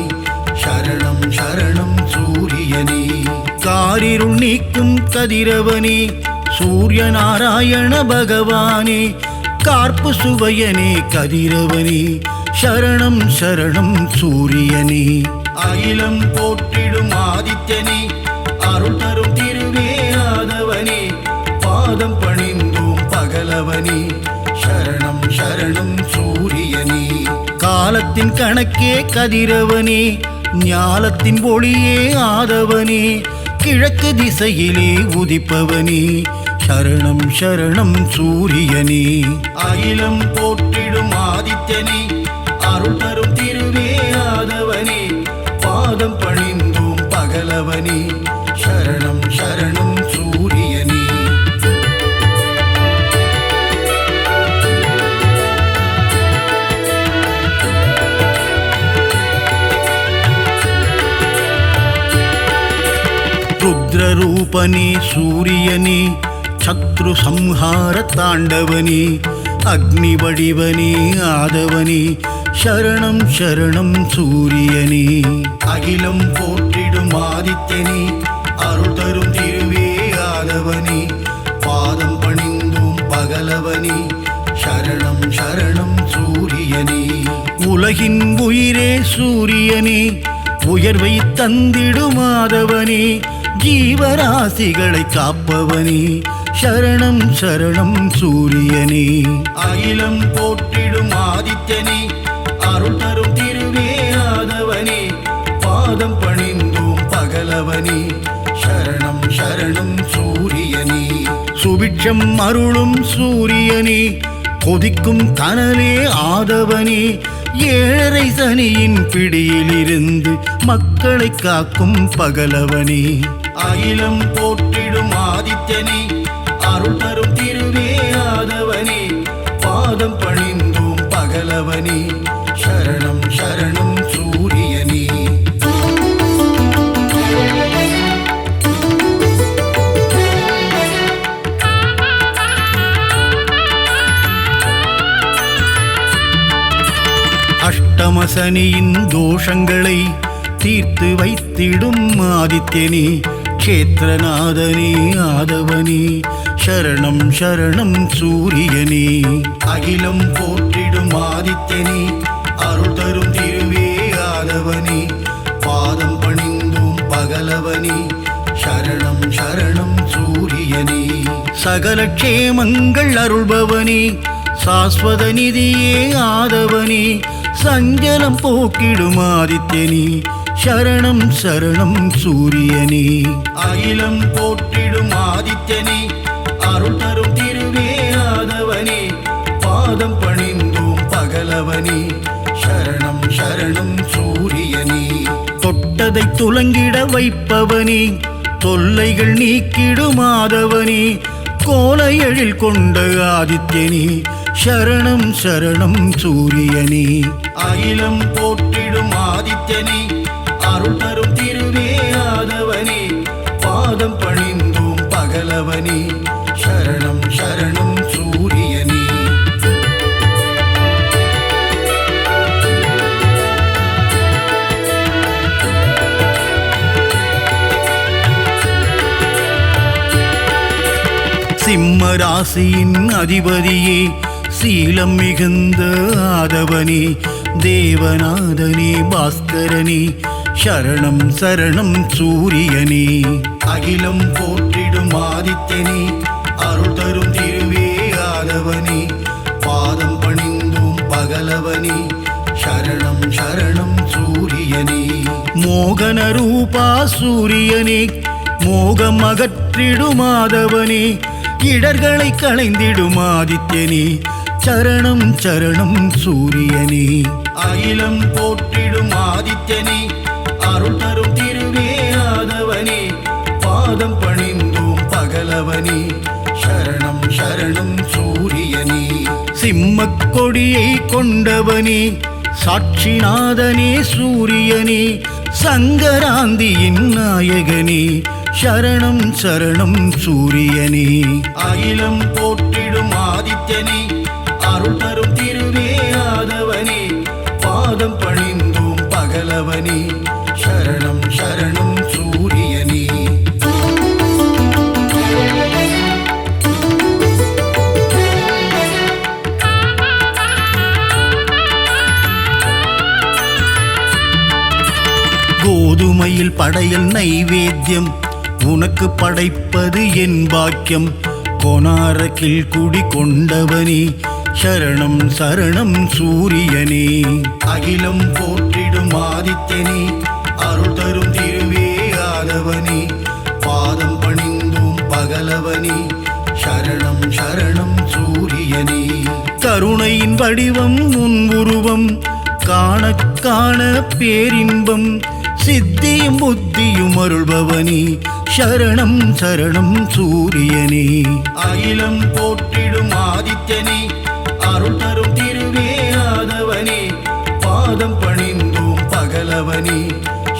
சரணம் சரணம் சூரியனே காரிருள் நீக்கும் கதிரவனே சூரிய நாராயண பகவானே கார்ப்பு சுவையனே கதிரவனே சரணம் சரணம் சூரியனே அகிலம் போற்றிடும் ஆதித்யனே அருள் தரும் திருவே ஆதவனே பாதம் பணிந்தோம் பகலவனே சரணம் சரணம் சூரியனே காலத்தின் கணக்கே கதிரவனே ஞாலத்தின் ஒளியே ஆதவனே கிழக்கு திசையிலே உதிப்பவனே சரணம் சரணம் சூரியனே அகிலம் போற்றிடும் ஆதித்யனே அருள் தரும் திருவே ஆதவனே பாதம் பணிந்தோம் பகலவனே சரணம் சரணம் சூரியனே ருத்ரரூபனே சூரியனே சத்ரு சம்ஹார தாண்டவனே அக்னி வடிவனே ஆதவனே சரணம் சரணம் சூரியனே அகிலம் போற்றிடும் ஆதித்யனே அருள் தரும் திருவே ஆதவனே பாதம் பணிந்தோம் பகலவனே சரணம் சரணம் சூரியனே உலகின் உயிரே சூரியனே உயர்வை தந்திடும் ஆதவனே ஜீவராசிகளை காப்பவனே சரணம் சரணம் சூரியனே அகிலம் போற்றிடும் ஆதித்யனே அருள் தரும் திருவே ஆதவனே பாதம் பணிந்தோம் பகலவனே சரணம் சரணம் சூரியனே சுபிட்சம் அருளும் சூரியனே கொதிக்கும் கனலே ஆதவனே ஏழரை சனியின் பிடியிலிருந்து மக்களை காக்கும் பகலவனே அகிலம் போற்றிடும் ஆதித்யனே அருள் தரும் திருவே ஆதவனே பாதம் பணிந்தோம் பகலவனே சரணம் சரணம் சூரியனே அஷ்டமசனியின் தோஷங்களை தீர்த்து வைத்திடும் ஆதித்யனே க்ஷேத்ரநாதனே ஆதவனே சரணம் சரணம் சூரியனே அகிலம் போற்றிடும் ஆதித்யனே அருள் தரும் திருவே ஆதவனே பாதம் பணிந்தோம் பகலவனே சரணம் சரணம் சூரியனே சகல க்ஷேமங்கள் அருள்பவனே சாஸ்வத நிதியே ஆதவனே சஞ்சலம் போக்கிடும் ஆதித்யனே சரணம் சரணம் சூரியனே அகிலம் போற்றிடும் ஆதித்யனே அருள் தரும் திருவே ஆதவனே பாதம் பணிந்தோம் பகலவனே சரணம் சரணம் சூரியனே தொட்டதை துலங்கிட வைப்பவனே தொல்லைகள் நீக்கிடும் ஆதவனே கோலை எழில் கொண்ட ஆதித்யனே சரணம் சரணம் சூரியனே அகிலம் போற்றிடும் ஆதித்யனே அருள் தரும் திருவே ஆதவனே பாதம் பணிந்தோம் பகலவனே சரணம் சரணம் சூரியனே சிம்ம ராசியின் அதிபதியே சீலம் மிகுந்த ஆதவனே தேவநாதனே பாஸ்கரனே சரணம் சரணம் சூரியனே அகிலம் போற்றிடும் ஆதித்யனே அருள் தரும் திருவே ஆதவனே பாதம் பணிந்தோம் பகலவனே சரணம் சரணம் சூரியனே மோகன ரூபா சூரியனே மோகம் அகற்றிடும் ஆதவனே இடர்களை களைந்திடும் ஆதித்யனே சரணம் சரணம் சூரியனே அகிலம் போற்றிடும் ஆதித்யனே அருள் தரும் திருவே ஆதவனே பாதம் பணிந்தோம் பகலவனே சரணம் சரணம் சூரியனே சிம்மக் கொடியை கொண்டவனே சாட்சிநாதனே சூரியனே சங்கராந்தியின் நாயகனே சரணம் சரணம் சூரியனே. அகிலம் போற்றிடும் ஆதித்யனே, அருள் தரும் திருவே ஆதவனே, பாதம் பணிந்தோம் பகலவனே, சரணம் சரணம் சூரியனே. கோதுமையில் படையல் நைவேத்தியம், உனக்கு படைப்பது என் பாக்கியம். கொனாரக்கில் குடி கொண்டவனே, சரணம் சரணம் சூரியனே. அகிலம் போற்றிடும் ஆதித்யனே, அருள் தரும் திருவே ஆதவனே, பாதம் பணிந்தோம் பகலவனே, சரணம் சரணம் சூரியனே. கருணையின் வடிவம் உன் உருவம், காண காண பேரின்பம், சித்தியும் புத்தியும் அருள்பவனே, சரணம் சரணம் சூரியனே. அகிலம் போற்றிடும் ஆதித்யனே, அருள் தரும் திருவே ஆதவனே, பாதம் பணிந்தோம் பகலவனே,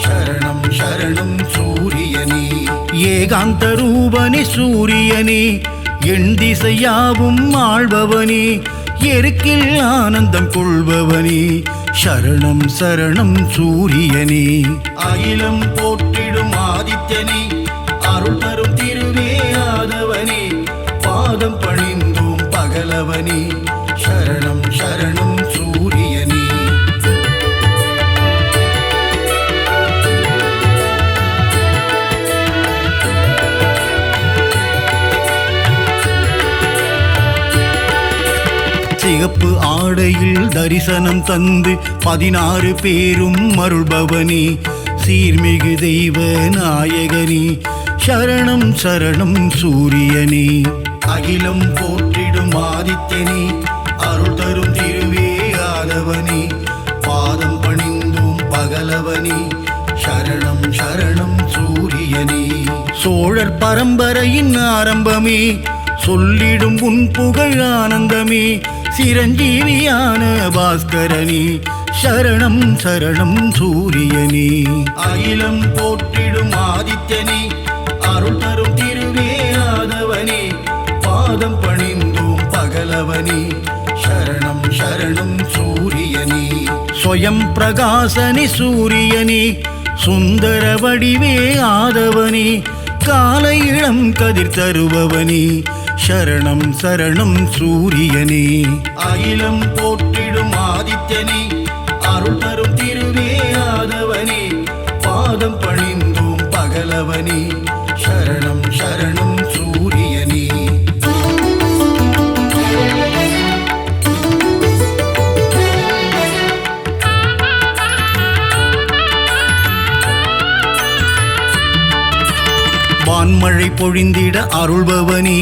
சரணம் சரணம் சூரியனே. ஏகாந்த ரூபனே சூரியனே, எண் திசையாவும் ஆள்பவனே, எருக்கில் ஆனந்தம் கொள்பவனே, சரணம் சரணம் சூரியனே. அகிலம் போற்றிடும் ஆதித்யனே, அருள் தரும் திருவே ஆதவனே, பாதம் பணிந்தோம் பகலவனே, சரணம் சரணம் சூரியனே. சிகப்பு ஆடையில் தரிசனம் தந்து 16 பேரும் அருள்பவனே, சீர்மிகு தெய்வ நாயகனே, சரணம் சரணம் சூரியனே. அகிலம் போற்றிடும் ஆதித்யனே, அருள் தரும் திருவே ஆதவனே, பாதம் பணிந்தோம் பகலவனே, சரணம் சரணம் சூரியனே. சோழர் பரம்பரையின் ஆரம்பமே, சொல்லிடும் உன் புகழ் ஆனந்தமே, சிரஞ்சீவியான பாஸ்கரனே, சரணம் சரணம் சூரியனே. அகிலம் போற்றிடும் ஆதித்யனே, அருள் தரும் திருவே ஆதவனே, பாதம் பணிந்தோம் பகலவனே, சரணம் சரணம் சூரியனே. ஸ்வயம் பிரகாசனே சூரியனே, சுந்தர வடிவே ஆதவனே, காலை இளம் கதிர் தருபவனே, சரணம் சரணம் சூரியனே. அகிலம் போற்றிடும் ஆதித்யனே, அருள் தரும் திருவே ஆதவனே, பாதம் பணிந்தோம் பகலவனே, சரணம் சரணம் சூரியனே. வான்மழை பொழிந்திட அருள்பவனே,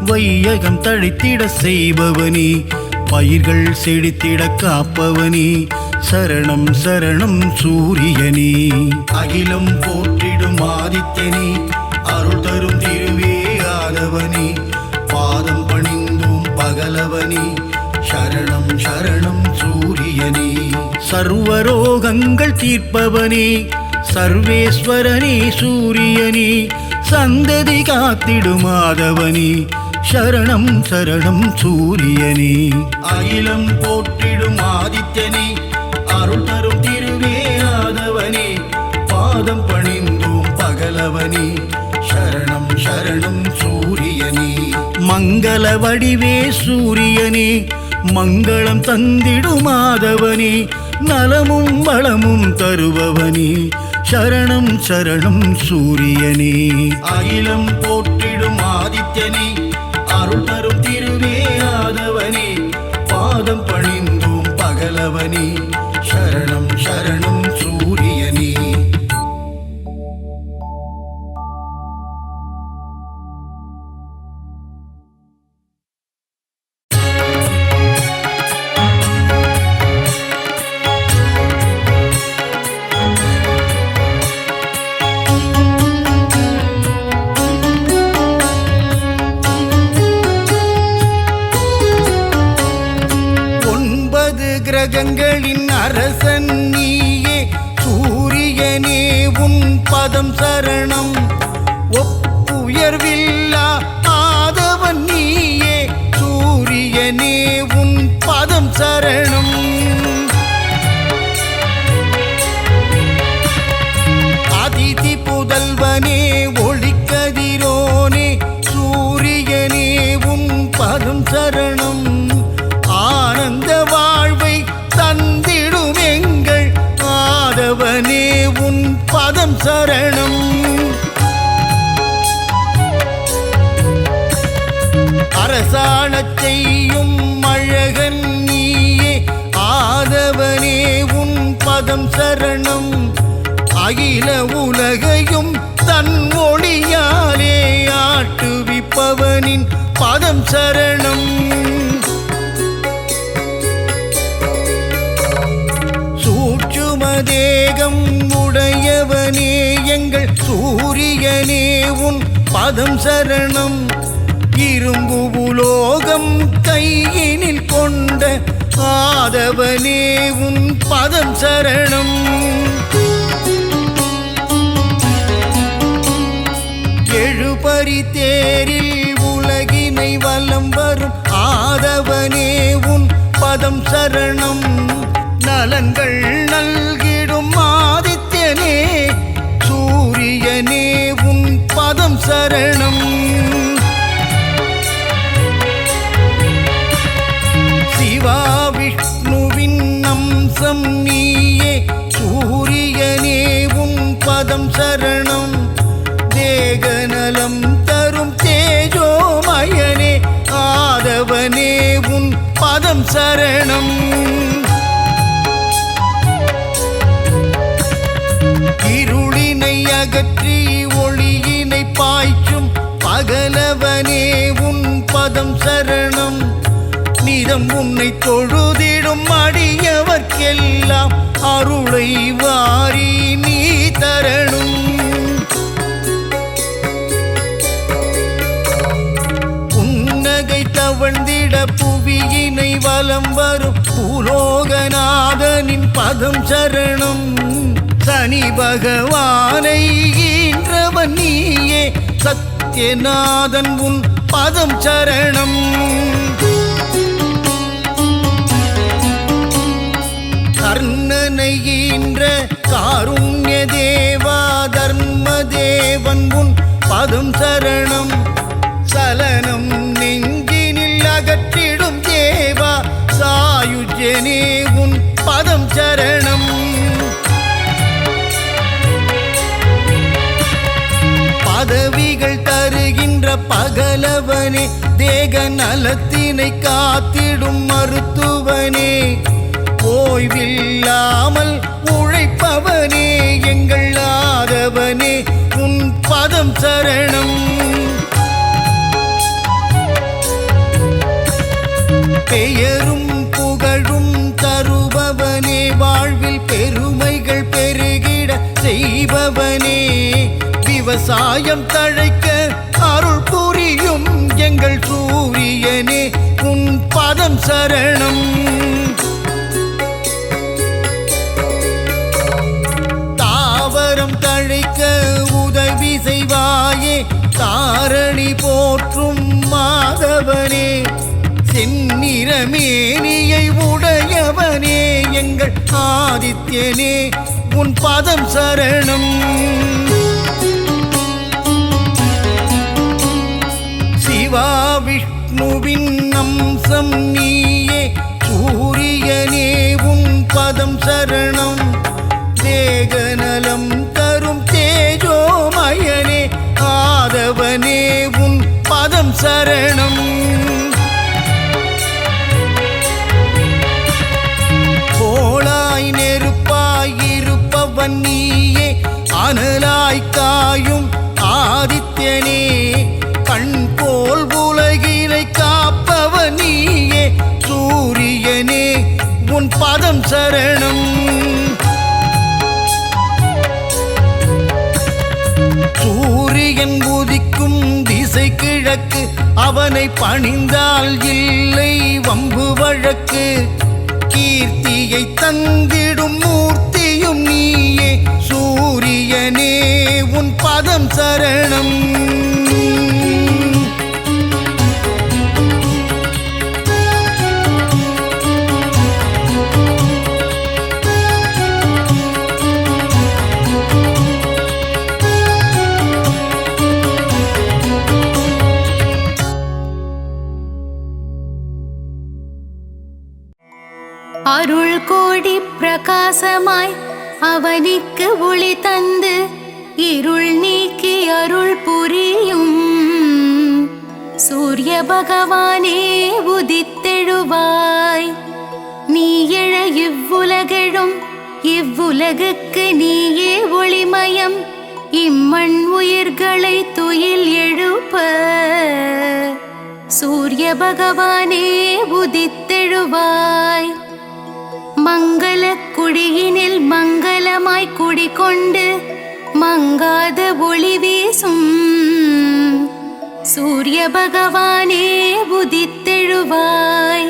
வையகம் தழைத்திட செய்பவனே, பயிர்கள் செழித்திட காப்பவனே, சரணம் சரணம் சூரியனே. அகிலம் போற்றிடும் ஆதித்யனே, அருள் தரும் திருவே ஆதவனே, பாதம் பணிந்தோம் பகலவனே, சரணம் சரணம் சூரியனே. சர்வரோகங்கள் தீர்ப்பவனே, சர்வேஸ்வரனே சூரியனே, சந்ததி காத்திடும் ஆதவனே, சரணம் சரணம் சூரியனே. அகிலம் போற்றிடும் ஆதித்யனே, அருள் தரும் திருவே ஆதவனே, பாதம் பணிந்தோம் பகலவனே, சரணம் சரணம் சூரியனே. மங்கள வடிவே சூரியனே, மங்களம் தந்திடும் ஆதவனே, நலமும் வளமும் தருபவனே, சரணம் சரணம் சூரியனே. அகிலம் போற்றிடும் ஆதித்யனே, அருள் தரும் திருவே ஆதவனே, பாதம் பணிந்தோம் பகலவனே, சரணம் சரணம் சூரியனே. கிரகங்களின் அரசன் நீயே சூரியனே, உன் பதம் சரணம். சரணம். அதிதி புதல்வனே ஒளிக்கதிரோனே சூரியனே உன் பதம் சரணம். ஆனந்த வாழ்வை தந்திடும் எங்கள் ஆதவனே உன் பதம் சரணம். அரசாணச் செய்யும் அழகன் நீயே ஆதவனே உன் பதம் சரணம். அகில உலகையும் தன் ஒளியாலே ஆட்டுவிப்பவனின் பதம் சரணம். சூட்சும தேகம் உடையவனே எங்கள் சூரியனே உன் பதம் சரணம். இரும்பு உலோகம் கையினில் கொண்ட ஆதவனே உன் பதம் சரணம். எழுபறி தேரில் உலகினை வலம் வரும் ஆதவனே உன் பதம் சரணம். நலன்கள் நல்கிடும் ஆதித்யனே சூரியனே உன் பதம் சரணம். சிவா விஷ்ணுவின் அம்சம் நீயே சூரியனே உன் பதம் சரணம். தேகநலம் தரும் தேஜோமயனே ஆதவனே உன் பதம் சரணம். இருளினை அகற்றி ஒளியினை பாய்ச்சும் பகலவனே உன் பதம் சரணம். நிதம் உன்னை தொழுதிடும் அடியவர்க்கெல்லாம் அருளை வாரி நீ தரணும். புன்னகை தவழ்ந்திட புவியினை வலம் வரும் பூலோகநாதனின் பதம் சரணம். சனி பகவானை ஈன்றவன் நீயே சத்யநாதன் உன் பதம் சரணம். கர்ணனை ஈன்ற காருண்ய தேவா தர்ம தேவன் உன் பதம் சரணம். சலனம் நெஞ்சினில் அகற்றிடும் தேவா சாயுஜ்யனே உன் பதம் சரணம். பதவிகள் தருகின்ற பகலவனே தேக நலத்தினை காத்திடும் மருத்துவனே ஓய்வில்லாமல் உழைப்பவனே எங்கள் ஆதவனே உன் பதம் சரணம். பெயரும் புகழும் தருபவனே வாழ்வில் பெருமைகள் பெருகிட செய்பவனே விவசாயம் தழைக்க அருள் புரியும் எங்கள் சூரியனே உன் பதம் சரணம். தாவரம் தழைக்க உதவி செய்வாயே தாரணி போற்றும் மாதவனே செந்நிறமேனியை உடையவனே எங்கள் ஆதித்யனே உன் பதம் சரணம். சிவா விஷ்ணுவின் அம்சம் நீயே சூரியனே உன் பதம் சரணம். தேகநலம் தரும் தேஜோமயனே ஆதவனே உன் பதம் சரணம். கோளாய் நெருப்பாய் இருப்பவன் நீயே அனலாய் காயும் ஆதித்யனே கண் போல் உலகினை காப்பவன் நீயே சூரியனே உன் பதம் சரணம். சூரியன் உதிக்கும் திசை கிழக்கு அவனை பணிந்தால் இல்லை வம்பு வழக்கு. கீர்த்தியை தந்திடும் மூர்த்தியும் நீயே சூரியனே உன் பதம் சரணம். அருள் கோடி பிரகாசமாய் அவனிக்கு ஒளி தந்து இருள் நீக்கி அருள் புரியும் சூரிய பகவானே உதித்தெழுவாய். நீ எழ இவ்வுலகெழும் இவ்வுலகுக்கு நீயே ஒளிமயம் இம்மண் உயிர்களை துயில் எழுப்ப சூரிய பகவானே உதித்தெழுவாய். மங்கள குடியினில் மங்களமாய் குடிகொண்டு மங்காத ஒளி வீசும் சூரிய பகவானே உதித்தெழுவாய்.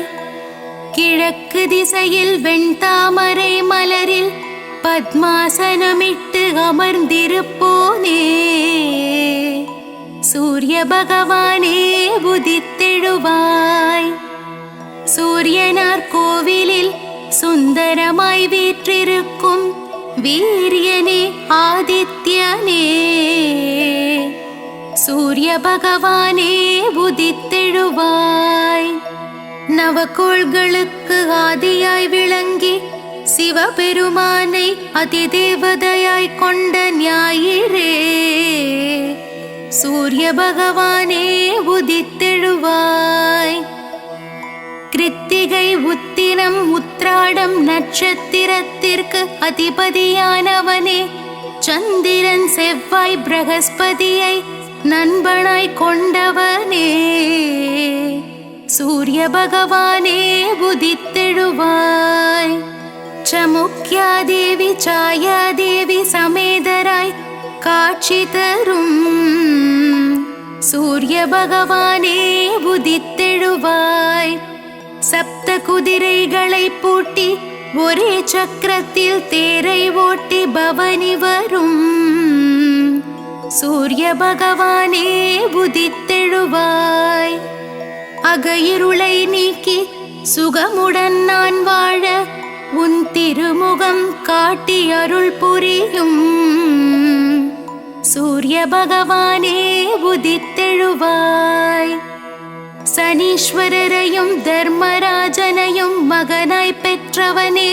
கிழக்கு திசையில் வெண்தாமரை மலரில் பத்மாசனமிட்டு அமர்ந்திருப்போனே சூரிய பகவானே உதித்தெழுவாய். சூரியனார் கோவிலில் சுந்தரமாய் வீற்றிருக்கும் வீரியனே ஆதித்யனே சூரிய பகவானே உதித்தெழுவாய். நவகோள்களுக்கு ஆதியாய் விளங்கி சிவபெருமானை அதிதேவதையாய் கொண்ட ஞாயிறே சூரிய பகவானே உதித்தெழுவாய். கிருத்திகை உத்திரம் உத்ராடம் நட்சத்திரத்திற்கு அதிபதியானவனே சந்திரன் செவ்வாய் பிரகஸ்பதியை நண்பனாய் கொண்டவனே சூரிய பகவானே உதித்தெழுவாய். சமுக்யாதேவி சாயாதேவி சமேதராய் காட்சி தரும் சூரிய பகவானே உதித்தெழுவாய். சப்த குதிரைகளை பூட்டி ஒரே சக்கரத்தில் தேரை ஓட்டி பவனி வரும் சூரிய பகவானே உதித்தெழுவாய். அகையிருளை நீக்கி சுகமுடன் நான் வாழ உன் திருமுகம் காட்டி அருள் புரியும் சூரிய பகவானே உதித்தெழுவாய். சனீஸ்வரரையும் தர்மராஜனையும் மகனாய் பெற்றவனே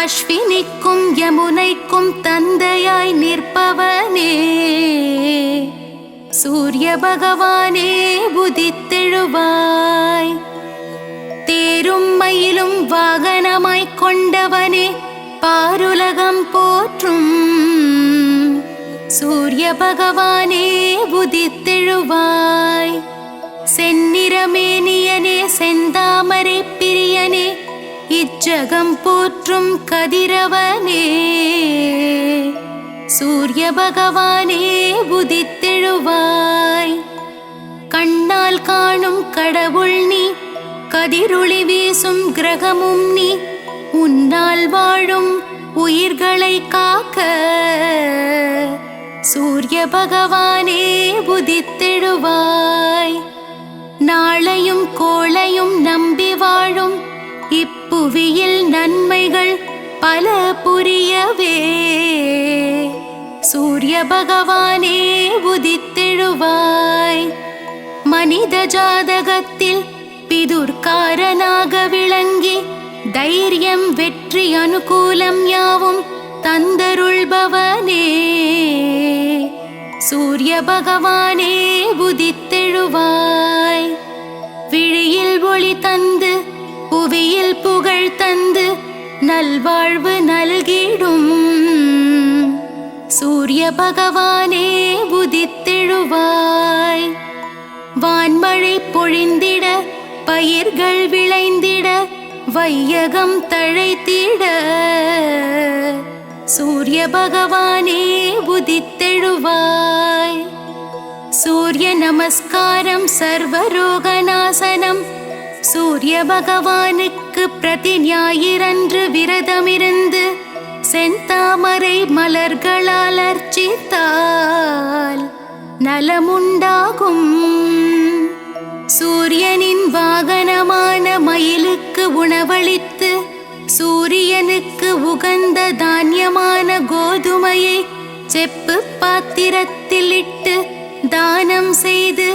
அஸ்வினிக்கும் யமுனைக்கும் தந்தையாய் நிற்பவனே சூரிய பகவானே உதித்தெழுவாய். தேரும் மயிலும் வாகனமாய் கொண்டவனே பாருலகம் போற்றும் சூரிய பகவானே உதித்தெழுவாய். செந்நிறமேனியனே செந்தாமரை பிரியனே இச்சகம் போற்றும் கதிரவனே சூரிய பகவானே உதித்தெழுவாய். கண்ணால் காணும் கடவுள் நீ கதிரொளி வீசும் கிரகமும் நீ உன்னால் வாழும் உயிர்களை காக்க சூரிய பகவானே உதித்தெழுவாய். நாளையும் கோளையும் நம்பி வாழும் இப்புவியில் நன்மைகள் பல புரியவே சூரிய பகவானே உதித்தெழுவாய். மனித ஜாதகத்தில் பிதுர்காரனாக விளங்கி தைரியம் வெற்றி அனுகூலம் யாவும் தந்தருள்பவனே சூரிய பகவானே உதித்தெழுவாய். விழியில் ஒளி தந்து புவியில் புகழ் தந்து நல்வாழ்வு நல்கிடும் சூரிய பகவானே உதித்தெழுவாய். வான்மழை பொழிந்திட பயிர்கள் விளைந்திட வையகம் தழைத்திட சூரிய பகவானே உதித்தெழுவாய். சூரிய நமஸ்காரம் சர்வரோகநாசனம் சூரிய பகவானுக்கு பிரதி ஞாயிறன்று விரதமிருந்து செந்தாமரை மலர்களால் அர்ச்சித்தால் நலமுண்டாகும். சூரியனின் வாகனமான மயிலுக்கு உணவளித்து சூரியனுக்கு உகந்த தானியமான கோதுமையை செப்பு பாத்திரத்தில் இட்டு தானம் செய்து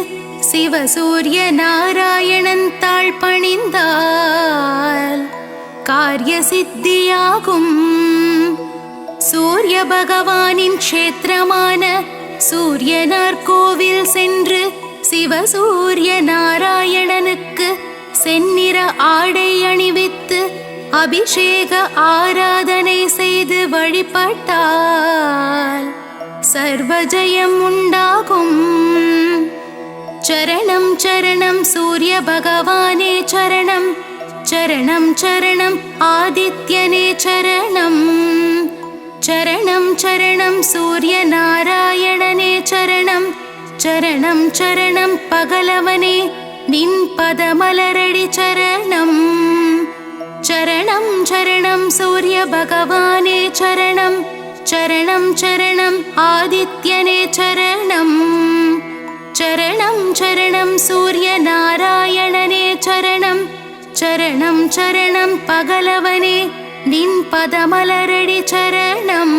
சிவசூரிய நாராயணன் தாழ் பணிந்தால் காரிய சித்தியாகும். சூரிய பகவானின் க்ஷேத்திரமான சூரியனார் கோவில் சென்று சிவசூரிய நாராயணனுக்கு செந்நிற ஆடை அணிவித்து அபிஷேக ஆராதனை செய்து வழிபட்டால் சர்வஜயம் உண்டாகும். சரணம் சரணம் சூரிய பகவானே சரணம், சரணம் சரணம் ஆதித்யனே சரணம், சரணம் சரணம் சூரிய நாராயணனே சரணம், சரணம் சரணம் பகலவனே நின் பதமலரடி சரணம். சரணம் சரணம் சூரிய பகவானே சரணம், சரணம் சரணம் ஆதித்யனே சரணம், சரணம் சரணம் சூரிய நாராயணனே சரணம், சரணம் சரணம் பகலவனே நின் பதமலரடி சரணம்.